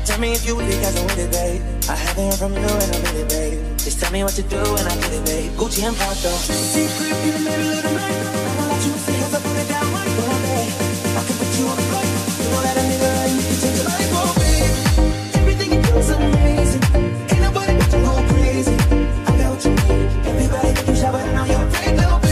Tell me if you with it, cause I'm with it, babe. I haven't heard from you and I'm with it, babe. Just tell me what to do and I get it, babe. Gucci and Prada. Secret in the middle of the night. I won't let you see cause I put it down right for me. I can put you on the flight. You know that a nigga and you can change your life, oh babe. Everything you do is amazing. Ain't nobody but you go crazy. I got what you need. Everybody think you shy, but now you're a great little babe.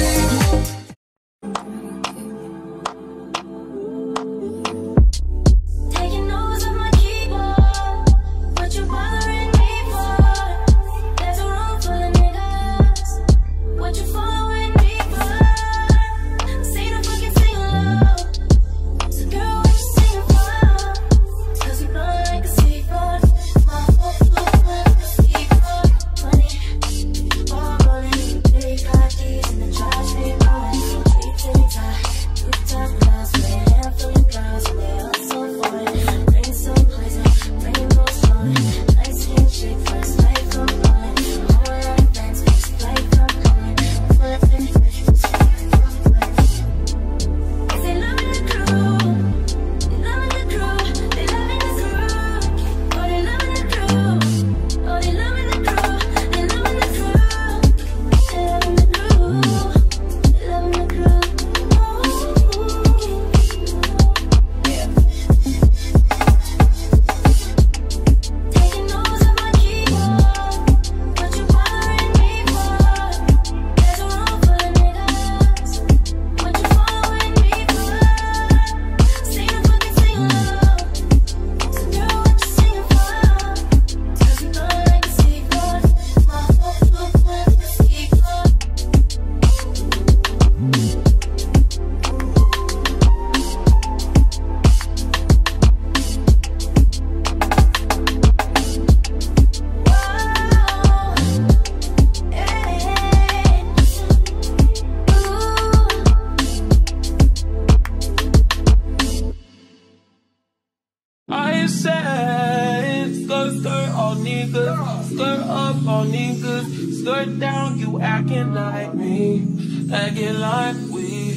Skirt down, you acting like me, acting like we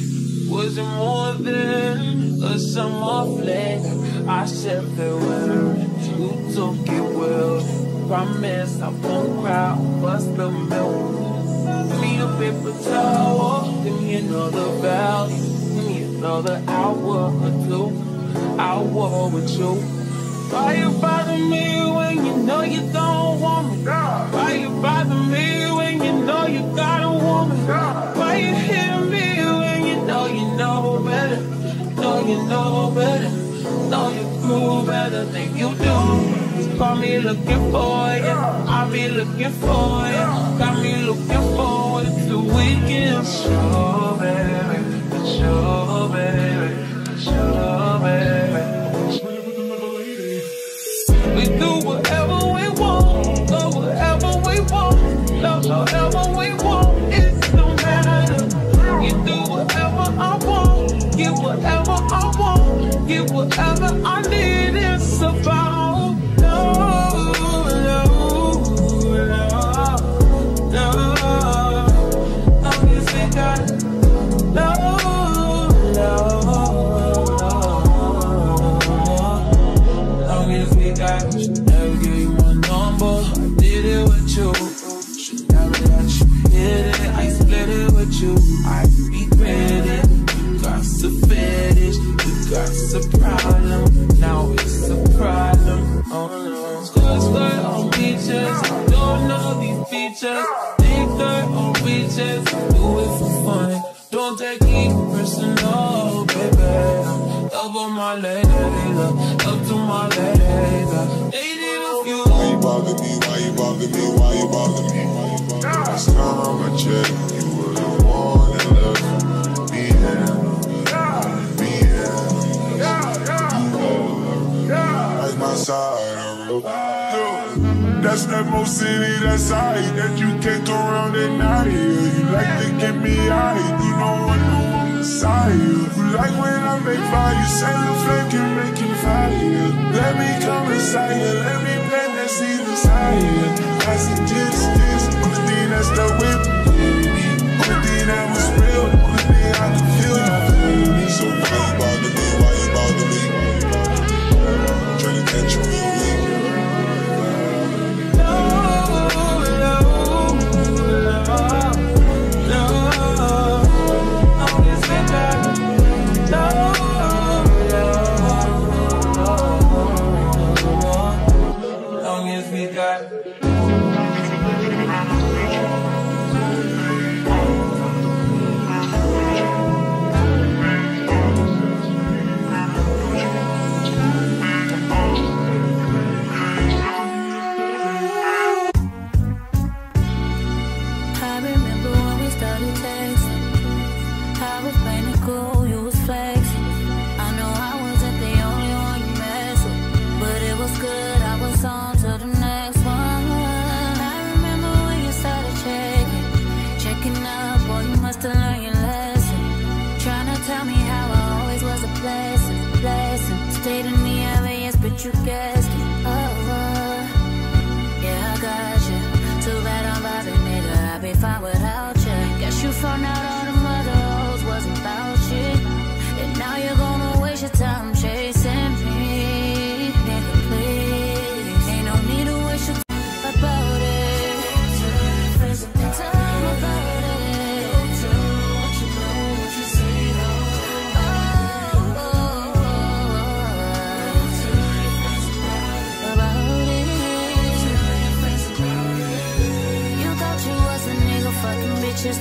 wasn't more than a summer fling. I said farewell, you took it well. Promise I won't cry, bust the milk. Give me a paper towel, give me another value, give me another hour or two. I'll war with you. Why you bother me when you know you don't want me? Why you bother me when you know you got a woman? Why you hit me when you know better? Know you know better, know you grew better than you do. Just call me looking for you, I'll be looking for you. Got me looking forward to weekend. Sure, baby, sure, baby, sure, baby. We do whatever we want, go wherever we want, love however we want, it don't matter. You do whatever I want, get whatever I want, get whatever I need, it's about love, love, love, love. I guess we got love, love, love. Never gave you my number, I did it with you. Should never let you hit it, I split it with you. I regret it, you got some fetish, you got some problem. Now it's a problem, oh no. Skirt on beaches, don't know these features. Big dirt on beaches, do it for fun. Don't take it personal, baby. Up on my lady, up to my lady. Why you bother me? Why you bother me? Why you bother me? Last time I checked, you were the one that left me like my side of the road. That's that most city, that side that you can't go around at night. You like to get me high, you don't want no one beside you. You like when I make fire, you say the flame can make you fire. Let me come inside you, let me plant that seed inside you. As a distance, only thing that's the whip, only thing that was real, only thing I could feel you. So why you bother me, why you bother me? Trying to catch you real weak. you guessed it. Yeah, I got you. Too bad I'm vibing, nigga. I'd be fine without you. Guess you found out all the mother hoes wasn't about you. And now you're gonna waste your time chasing me. Nigga, please. Ain't no need to waste your time about it.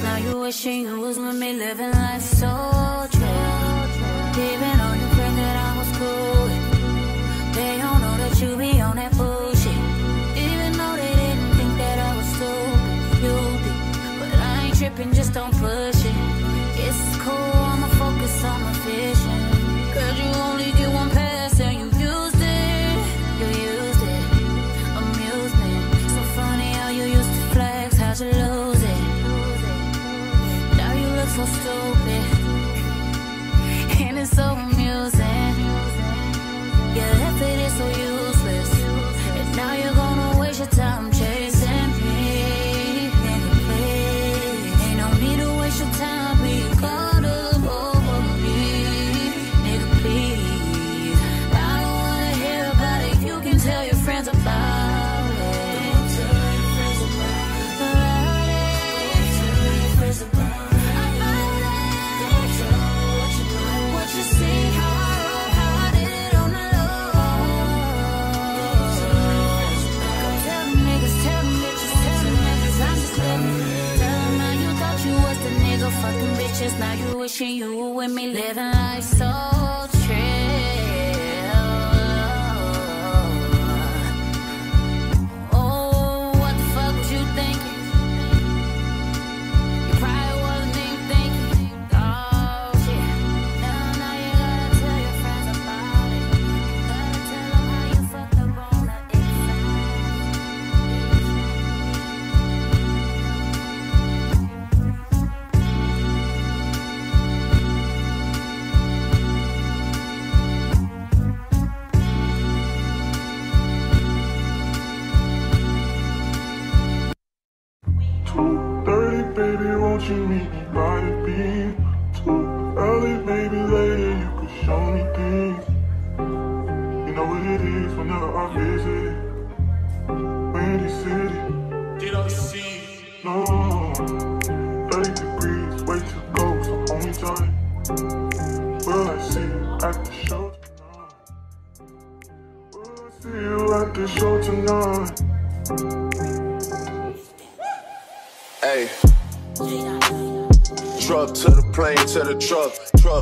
Now you wishing you was with me, living life so true. Even on your friend that I was cool with, they don't know that you be on that bullshit. Even though they didn't think that I was stupid, you did. But I ain't tripping, just don't push it. It's cool, I'ma focus on my vision. Cause you only get one pass and you used it. You used it, amusement. So funny how you used to flex, how'd you lose it? So stupid, and it's so amusing. Your effort is so useless, and now you're gonna waste your time chasing me. Nigga, please, ain't no need to waste your time being caught up over me. Nigga, please, I don't wanna hear about it. You can tell your friends about it. Don't tell your friends about it. Fucking bitches, now you wishing you were with me, living life so chill. Oh, what the fuck was you thinking? You probably wasn't even thinking. Oh shit. Now you gotta tell your friends about it. Gotta tell them how you fucked up on the Baby, won't you meet me by the beam? Too early, baby, later you could show me things. You know what it is whenever I visit Windy City. No, 30 degrees, way to go, so hold me tight. Will I see you at the show tonight? Will I see you at the show tonight? Hey. Truck to the plane, to the truck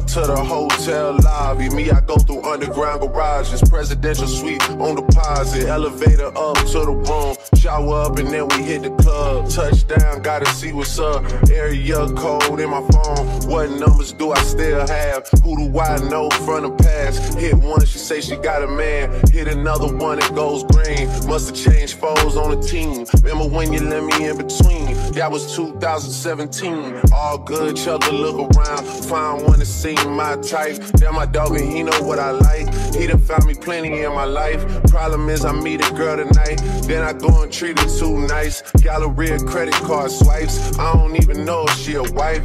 to the hotel lobby. Me, I go through underground garages, presidential suite on deposit, elevator up to the room, shower up and then we hit the club. Touchdown, gotta see what's up. Area code in my phone. What numbers do I still have? Who do I know from the past? Hit one, she say she got a man. Hit another one, it goes green. Must've changed foes on the team. Remember when you let me in between? That was 2017. All good, chug a look around. Find one that seem my type. Damn, my dog and he know what I like. He done found me plenty in my life. Problem is I meet a girl tonight, then I go and treat her too nice. Galleria credit card swipes. I don't even know if she a wife,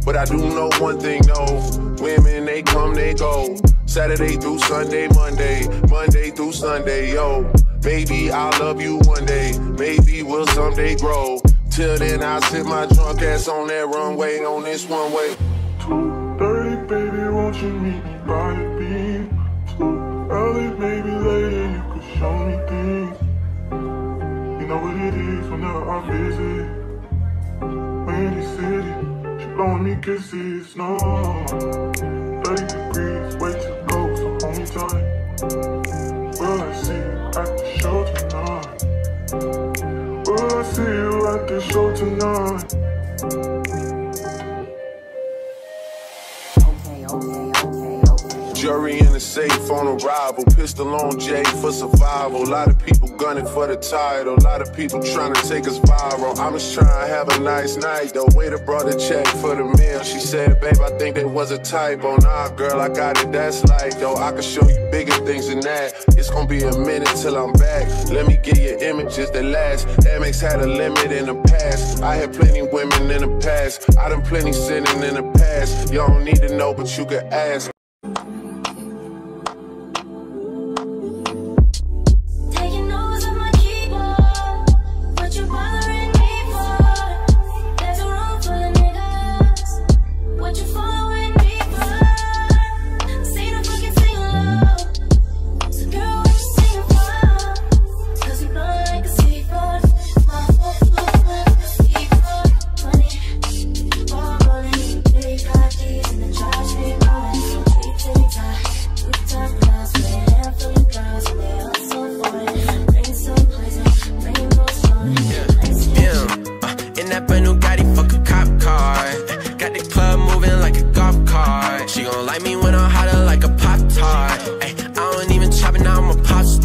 but I do know one thing though. Women, they come, they go. Saturday through Sunday, Monday through Sunday, yo. Maybe I'll love you one day. Maybe we'll someday grow. Till then, I'll sit my drunk ass on that runway, on this one way. 2:30, baby, won't you meet me by the beam? Too early, maybe later you could show me things. You know what it is whenever I visit Windy City. She blowing me kisses, no. 30 degrees, way to go, so hold me tight. Will I see you at the show tonight? Will I see you at the show tonight? jury in the safe on arrival. Pistol on Jay for survival. A lot of people gunning for the title. A lot of people trying to take us viral. I'm just trying to have a nice night though. Waiter brought a check for the meal. She said, babe, I think that was a typo. Nah, girl, I got it, that's light though. I can show you bigger things than that. It's gonna be a minute till I'm back. Let me get you images that last. Amex had a limit in the past. I had plenty women in the past. I done plenty sinning in the past. You don't need to know, but you can ask. Like me when I'm hotter like a Pop-Tart. Ay, I don't even chop it, now I'm a pop star.